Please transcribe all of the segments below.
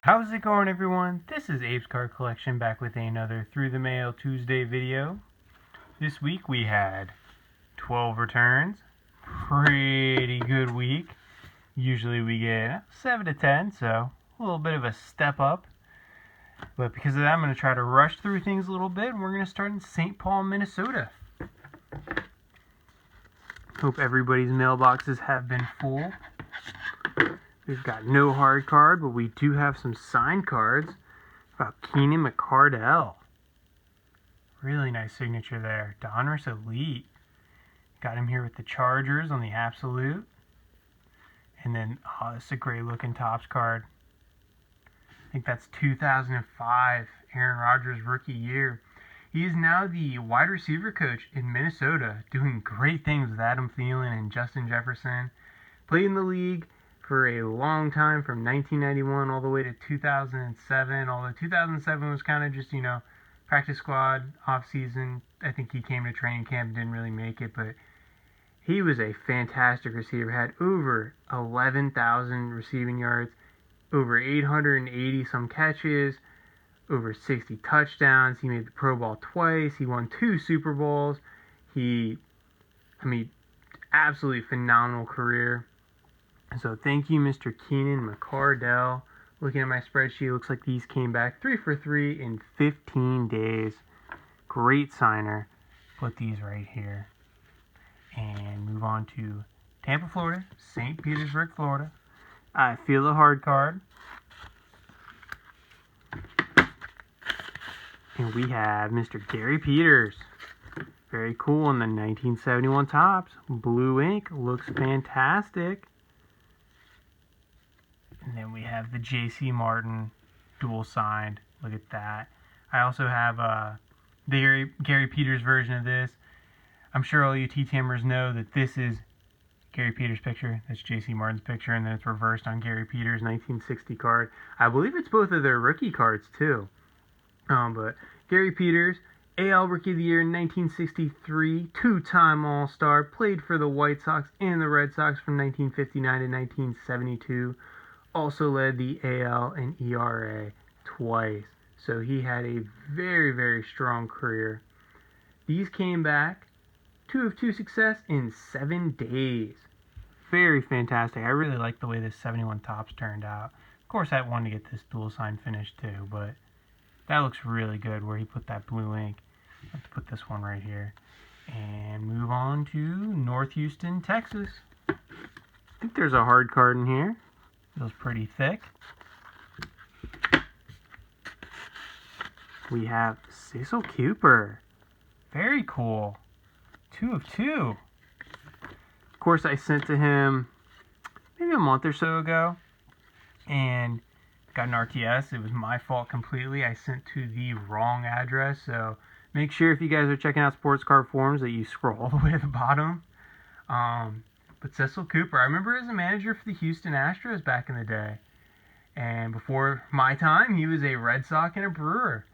How's it going, everyone? This is Abe's Card Collection back with another Through the Mail Tuesday video. This week we had 12 returns. Pretty good week. Usually we get 7 to 10, so a little bit of a step up. But because of that, I'm going to try to rush through things a little bit, and we're going to start in St. Paul, Minnesota. Hope everybody's mailboxes have been full. We've got no hard card, but we do have some signed cards about Keenan McCardell. Really nice signature there. Donruss Elite. Got him here with the Chargers on the Absolute. And then, it's a great looking Topps card. I think that's 2005 Aaron Rodgers rookie year. He is now the wide receiver coach in Minnesota, doing great things with Adam Thielen and Justin Jefferson. Played in the league for a long time, from 1991 all the way to 2007, although 2007 was kind of just, practice squad, off-season. I think he came to training camp and didn't really make it, but he was a fantastic receiver. Had over 11,000 receiving yards, over 880 some catches, over 60 touchdowns. He made the Pro Bowl twice. He won 2 Super Bowls. Absolutely phenomenal career. So thank you, Mr. Keenan McCardell. Looking at my spreadsheet, looks like these came back 3 for 3 in 15 days. Great signer. Put these right here. And move on to Tampa, Florida, St. Petersburg, Florida. I feel the hard card. And we have Mr. Gary Peters. Very cool in the 1971 Topps. Blue ink. Looks fantastic. And then we have the J.C. Martin dual signed. Look at that. I also have the Gary Peters version of this. I'm sure all you TTMers know that this is Gary Peters' picture. That's J.C. Martin's picture, and then it's reversed on Gary Peters' 1960 card. I believe it's both of their rookie cards, too. But Gary Peters, AL Rookie of the Year in 1963, 2-time All-Star, played for the White Sox and the Red Sox from 1959 to 1972. Also led the AL and ERA twice. So he had a very, very strong career. These came back 2 of 2 success in 7 days. Very fantastic. I really like the way this 71 Topps turned out. Of course, I wanted to get this dual sign finish too, but that looks really good where he put that blue ink. Let's put this one right here. And move on to North Houston, Texas. I think there's a hard card in here. Feels pretty thick. We have Cecil Cooper. Very cool. 2 of 2. Of course, I sent to him maybe a month or so ago and got an RTS. It was my fault completely. I sent to the wrong address. So make sure if you guys are checking out sports card forums that you scroll all the way to the bottom. But Cecil Cooper, I remember as a manager for the Houston Astros back in the day. And before my time, he was a Red Sox and a Brewer.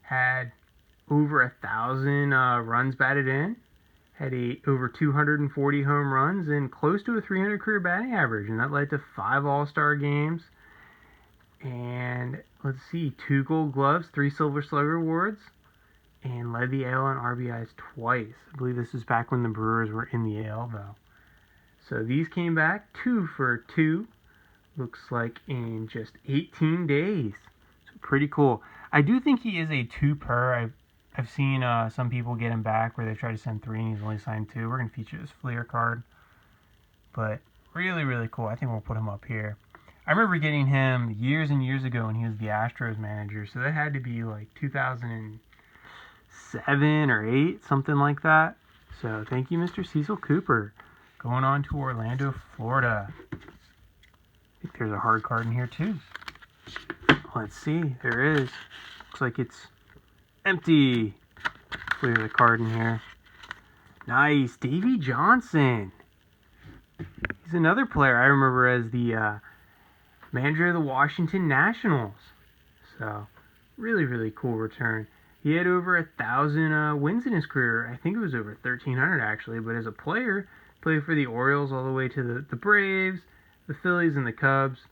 Had over 1,000 runs batted in. Had over 240 home runs and close to a 300 career batting average. And that led to 5 All-Star games. And let's see, 2 Gold Gloves, 3 Silver Slugger Awards. And led the AL in RBIs twice. I believe this is back when the Brewers were in the AL, though. So these came back 2 for 2. Looks like in just 18 days. So pretty cool. I do think he is a 2 per. I've seen some people get him back where they try to send 3 and he's only signed 2. We're going to feature this Fleer card. But really, really cool. I think we'll put him up here. I remember getting him years and years ago when he was the Astros manager. So that had to be like 2007 or 8, something like that. So thank you, Mr. Cecil Cooper. Going on to Orlando, Florida. I think there's a hard card in here too. Let's see. There is. Looks like it's empty. Clear the card in here. Nice. Davey Johnson. He's another player I remember as the manager of the Washington Nationals. So, really, really cool return. He had over 1,000 wins in his career. I think it was over 1,300 actually. But as a player, played for the Orioles all the way to the Braves, the Phillies, and the Cubs.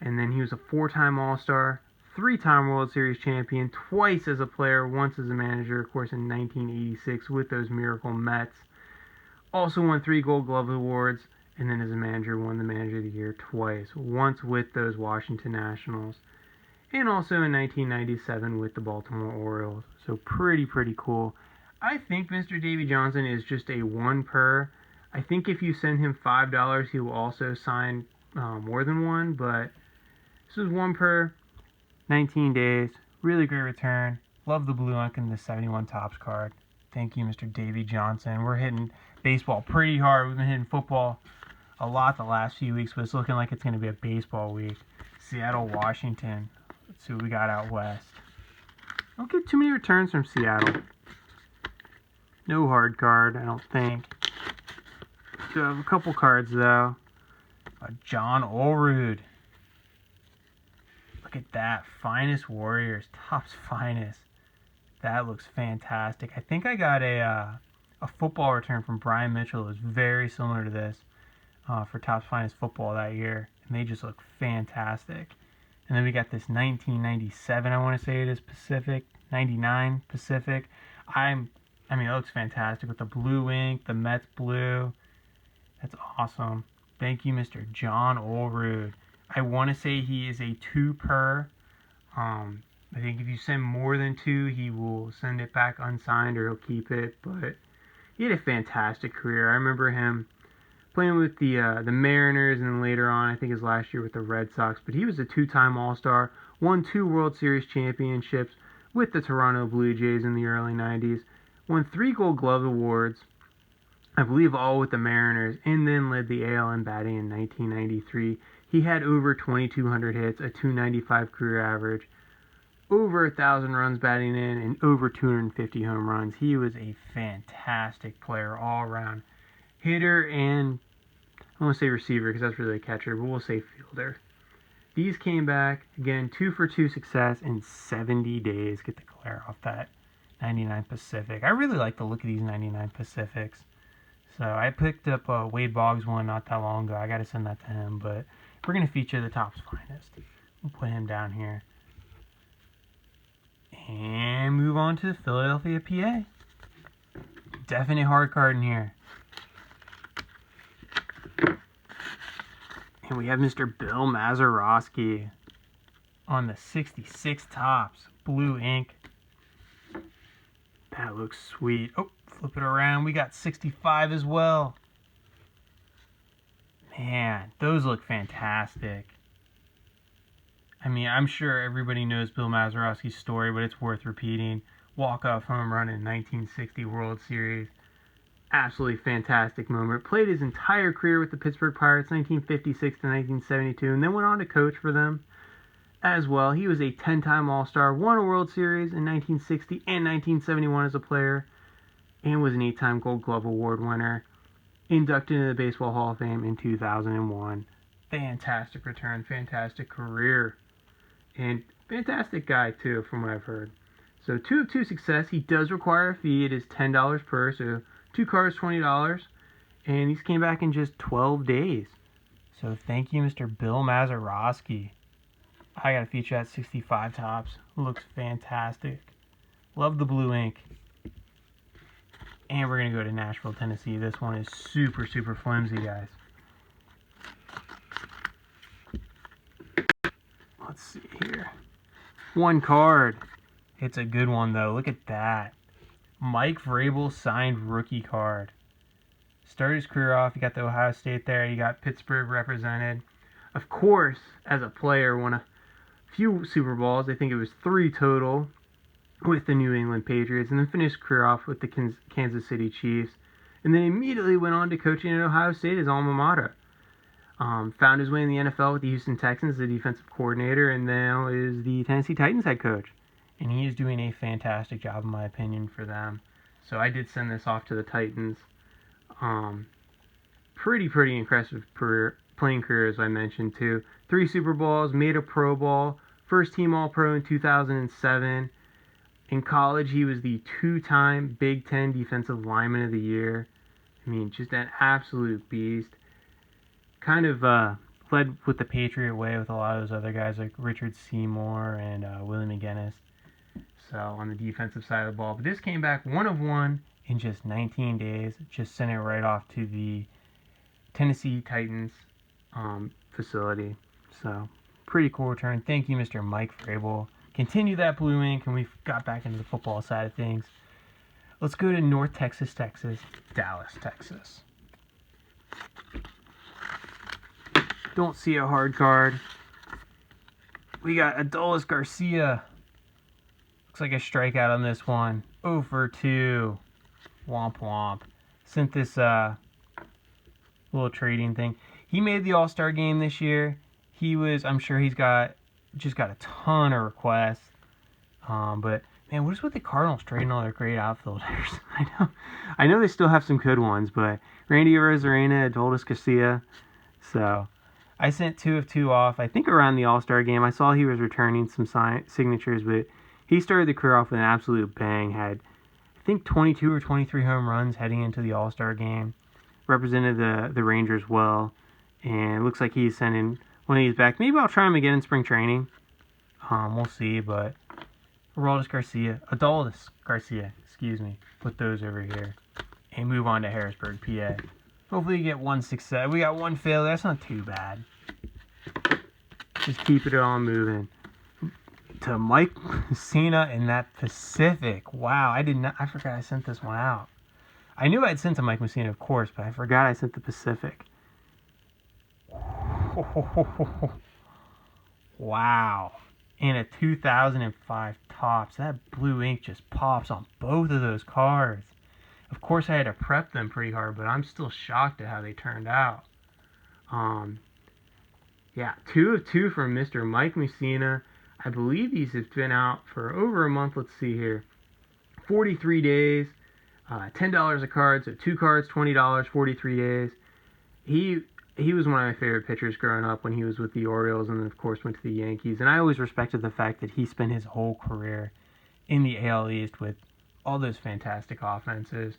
And then he was a 4-time All-Star, 3-time World Series champion, twice as a player, once as a manager, of course, in 1986 with those Miracle Mets. Also won 3 Gold Glove Awards, and then as a manager won the Manager of the Year twice, once with those Washington Nationals, and also in 1997 with the Baltimore Orioles. So pretty cool. I think Mr. Davey Johnson is just a 1 per. I think if you send him $5, he will also sign more than 1, but this is 1 per, 19 days. Really great return. Love the blue ink and the 71 Topps card. Thank you, Mr. Davey Johnson. We're hitting baseball pretty hard. We've been hitting football a lot the last few weeks, but it's looking like it's going to be a baseball week. Seattle, Washington. Let's see what we got out west. Don't get too many returns from Seattle. No hard card, I don't think. Do have a couple cards, though. John Olerud. Look at that. Finest Warriors. Topps Finest. That looks fantastic. I think I got a football return from Brian Mitchell. It was very similar to this for Topps Finest Football that year. And they just look fantastic. And then we got this 1997, I want to say it is, Pacific. 99 Pacific. I mean, it looks fantastic with the blue ink, the Mets blue. That's awesome. Thank you, Mr. John Olerud. I want to say he is a 2 per. I think if you send more than 2, he will send it back unsigned or he'll keep it. But he had a fantastic career. I remember him playing with the Mariners and then later on, I think his last year with the Red Sox. But he was a 2-time All-Star, won 2 World Series championships with the Toronto Blue Jays in the early 90s, won 3 Gold Glove Awards, I believe all with the Mariners, and then led the AL in batting in 1993. He had over 2,200 hits, a 295 career average, over 1,000 runs batting in, and over 250 home runs. He was a fantastic player all around. Hitter and, I want to say receiver because that's really a catcher, but we'll say fielder. These came back, again, 2 for 2 success in 70 days. Get the glare off that 99 Pacific. I really like the look of these 99 Pacifics. So I picked up Wade Boggs one not that long ago. I got to send that to him, but we're going to feature the Topps Finest. We'll put him down here. And move on to Philadelphia, PA. Definite hard card in here. And we have Mr. Bill Mazeroski on the 66 Topps. Blue ink. That looks sweet. Oh, flip it around. We got 65 as well. Man, those look fantastic. I mean, I'm sure everybody knows Bill Mazeroski's story, but it's worth repeating. Walk-off home run in 1960 World Series. Absolutely fantastic moment. Played his entire career with the Pittsburgh Pirates, 1956 to 1972, and then went on to coach for them as well. He was a 10-time All-Star, won a World Series in 1960 and 1971 as a player, and was an 8-time Gold Glove Award winner. Inducted into the Baseball Hall of Fame in 2001. Fantastic return, fantastic career, and fantastic guy too, from what I've heard. So 2 of 2 success. He does require a fee. It is $10 per, so 2 cards, $20, and these came back in just 12 days. So thank you, Mr. Bill Mazeroski. I got to feature that 65 Topps. Looks fantastic. Love the blue ink. And we're going to go to Nashville, Tennessee. This one is super flimsy, guys. Let's see here. 1 card. It's a good one, though. Look at that. Mike Vrabel signed rookie card. Started his career off. You got the Ohio State there. You got Pittsburgh represented. Of course, as a player, won a few Super Bowls. I think it was 3 total with the New England Patriots. And then finished his career off with the Kansas City Chiefs. And then immediately went on to coaching at Ohio State, his alma mater. Found his way in the NFL with the Houston Texans, the defensive coordinator, and now is the Tennessee Titans head coach. And he is doing a fantastic job, in my opinion, for them. So I did send this off to the Titans. Pretty impressive playing career, as I mentioned, too. 3 Super Bowls, made a Pro Bowl, first team All-Pro in 2007. In college, he was the 2-time Big Ten Defensive Lineman of the Year. I mean, just an absolute beast. Kind of fled with the Patriot way with a lot of those other guys like Richard Seymour and Willie McGinnis. So on the defensive side of the ball. But this came back 1 of 1 in just 19 days. Just sent it right off to the Tennessee Titans facility. So pretty cool return. Thank you, Mr. Mike Vrabel. Continue that blue ink, and we've got back into the football side of things. Let's go to North Texas, Dallas, Texas. Don't see a hard card. We got Adolis Garcia. Looks like a strikeout on this one. 0 for 2. Womp womp. Sent this little trading thing. He made the All-Star game this year. I'm sure he's got a ton of requests. But man, what is with the Cardinals trading all their great outfielders? I know they still have some good ones, but Randy Arozarena, Adolis Garcia. So I sent 2 of 2 off. I think around the All-Star game, I saw he was returning some signatures, but he started the career off with an absolute bang. Had, I think, 22 or 23 home runs heading into the All-Star game. Represented the Rangers well, and it looks like he's sending one of these back. Maybe I'll try him again in spring training. We'll see, but Adolis Garcia, excuse me. Put those over here and move on to Harrisburg, PA. Hopefully you get 1 success. We got 1 failure. That's not too bad. Just keep it on moving. To Mike Messina in that Pacific. Wow, I forgot I sent this one out. I knew I'd sent to Mike Messina, of course, but I forgot I sent the Pacific. Wow. And a 2005 Topps. That blue ink just pops on both of those cards. Of course, I had to prep them pretty hard, but I'm still shocked at how they turned out. Yeah, 2 of 2 from Mr. Mike Messina. I believe these have been out for over a month. Let's see here. 43 days. $10 a card, so 2 cards, $20, 43 days. He was one of my favorite pitchers growing up when he was with the Orioles and then, of course, went to the Yankees. And I always respected the fact that he spent his whole career in the AL East with all those fantastic offenses.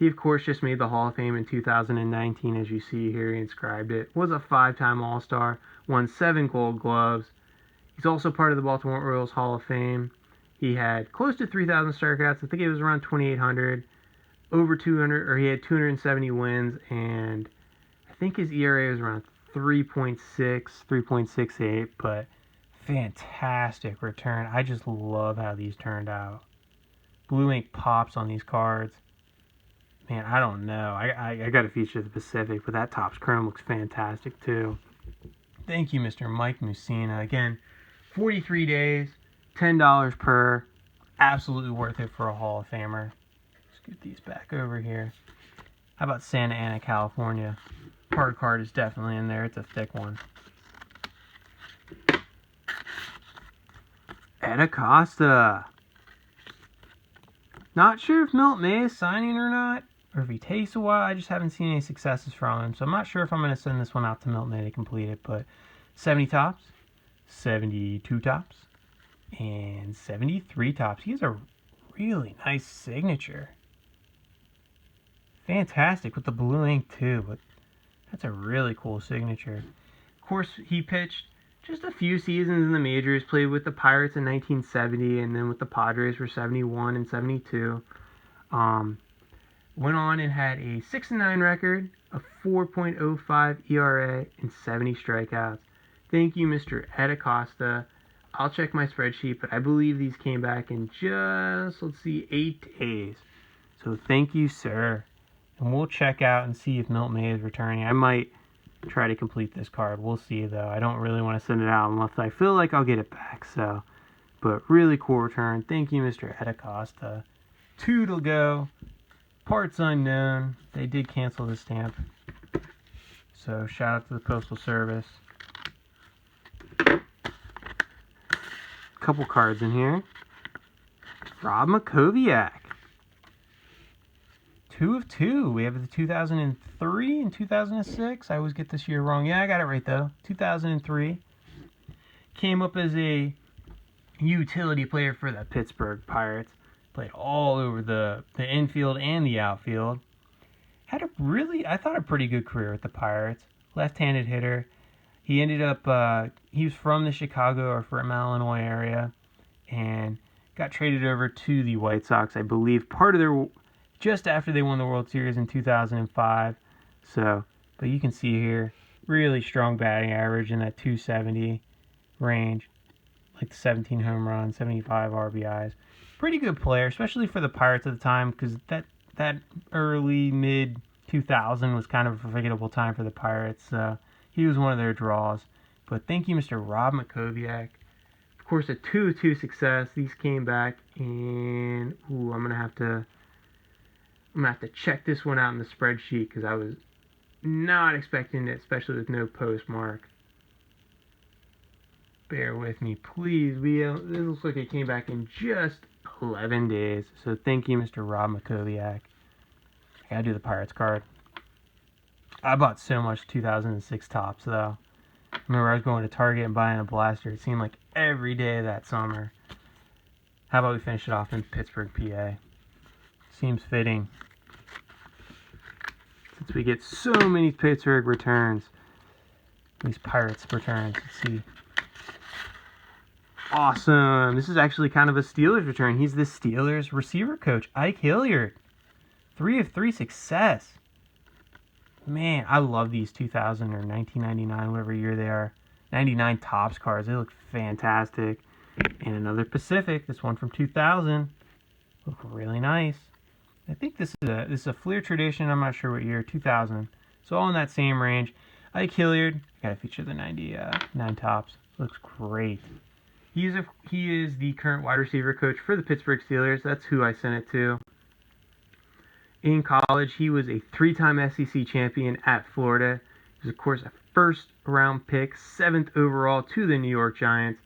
He, of course, just made the Hall of Fame in 2019, as you see here. He inscribed it. Was a 5-time All-Star. Won 7 Gold Gloves. He's also part of the Baltimore Orioles Hall of Fame. He had close to 3,000 strikeouts. I think it was around 2,800. Over 200, or he had 270 wins, and I think his ERA was around 3.6, 3.68, but fantastic return. I just love how these turned out. Blue ink pops on these cards. Man, I don't know. I got to feature the Pacific, but that Topps Chrome looks fantastic too. Thank you, Mr. Mike Messina. Again, 43 days, $10 per. Absolutely worth it for a Hall of Famer. Scoot these back over here. How about Santa Ana, California? Hard card is definitely in there. It's a thick one. Ed Acosta. Not sure if Milt May is signing or not, or if he takes a while. I just haven't seen any successes from him, so I'm not sure if I'm going to send this one out to Milt May to complete it, but 70 Topps, 72 Topps, and 73 Topps. He has a really nice signature. Fantastic with the blue ink too, but that's a really cool signature. Of course, he pitched just a few seasons in the majors, played with the Pirates in 1970 and then with the Padres for 71 and 72. Went on and had a 6-9 record, a 4.05 ERA, and 70 strikeouts. Thank you, Mr. Ed Acosta. I'll check my spreadsheet, but I believe these came back in just, 8 days. So thank you, sir. And we'll check out and see if Milt May is returning. I might try to complete this card. We'll see, though. I don't really want to send it out unless I feel like I'll get it back. So, but really cool return. Thank you, Mr. Ed Acosta. 2 to go. Parts unknown. They did cancel the stamp. So shout out to the Postal Service. Couple cards in here. Rob Makoviak. 2 of 2. We have the 2003 and 2006. I always get this year wrong. Yeah, I got it right, though. 2003. Came up as a utility player for the Pittsburgh Pirates. Played all over the infield and the outfield. Had a pretty good career with the Pirates. Left-handed hitter. He ended up, he was from the Chicago or from Illinois area and got traded over to the White Sox, I believe, just after they won the World Series in 2005. So, but you can see here, really strong batting average in that 270 range, like 17 home runs, 75 RBIs. Pretty good player, especially for the Pirates at the time, because that early, mid 2000 was kind of a forgettable time for the Pirates. He was one of their draws. But thank you, Mr. Rob Makoviak. Of course, a 2-2 success. These came back, and I'm gonna have to check this one out in the spreadsheet because I was not expecting it, especially with no postmark. Bear with me, please. This looks like it came back in just 11 days. So thank you, Mr. Rob Makoviak. I gotta do the Pirates card. I bought so much 2006 Topps, though. I remember I was going to Target and buying a blaster. It seemed like every day that summer. How about we finish it off in Pittsburgh, PA? Seems fitting. Since we get so many Pittsburgh returns. These Pirates returns. Let's see. Awesome. This is actually kind of a Steelers return. He's the Steelers receiver coach, Ike Hilliard. 3 of 3 success. Man, I love these 2000 or 1999, whatever year they are. 99 Topps cards. They look fantastic. And another Pacific. This one from 2000. Look really nice. I think this is a Fleer Tradition. I'm not sure what year. 2000. So all in that same range. Ike Hilliard. Got to feature the 99 Topps. Looks great. He is the current wide receiver coach for the Pittsburgh Steelers. That's who I sent it to. In college, he was a 3-time SEC champion at Florida. He was, of course, a first-round pick, 7th overall to the New York Giants.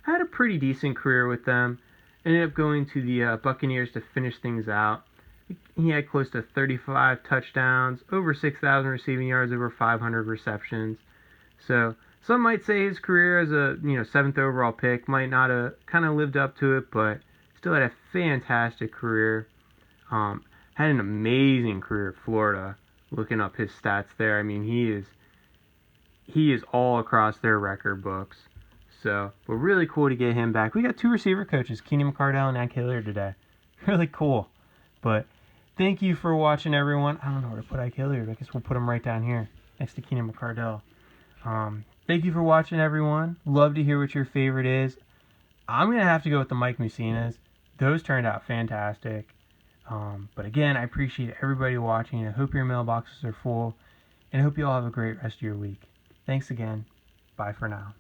Had a pretty decent career with them. Ended up going to the Buccaneers to finish things out. He had close to 35 touchdowns, over 6,000 receiving yards, over 500 receptions. So some might say his career as a 7th overall pick might not have kind of lived up to it, but still had a fantastic career. Had an amazing career at Florida. Looking up his stats there, I mean he is all across their record books. So, but really cool to get him back. We got 2 receiver coaches, Keenan McCardell and Ike Hilliard today. Really cool. But thank you for watching, everyone. I don't know where to put Ike Hilliard. I guess we'll put him right down here next to Keenan McCardell. Thank you for watching, everyone. Love to hear what your favorite is. I'm gonna have to go with the Mike Mussinas. Those turned out fantastic. But again, I appreciate everybody watching. I hope your mailboxes are full, and I hope you all have a great rest of your week. Thanks again. Bye for now.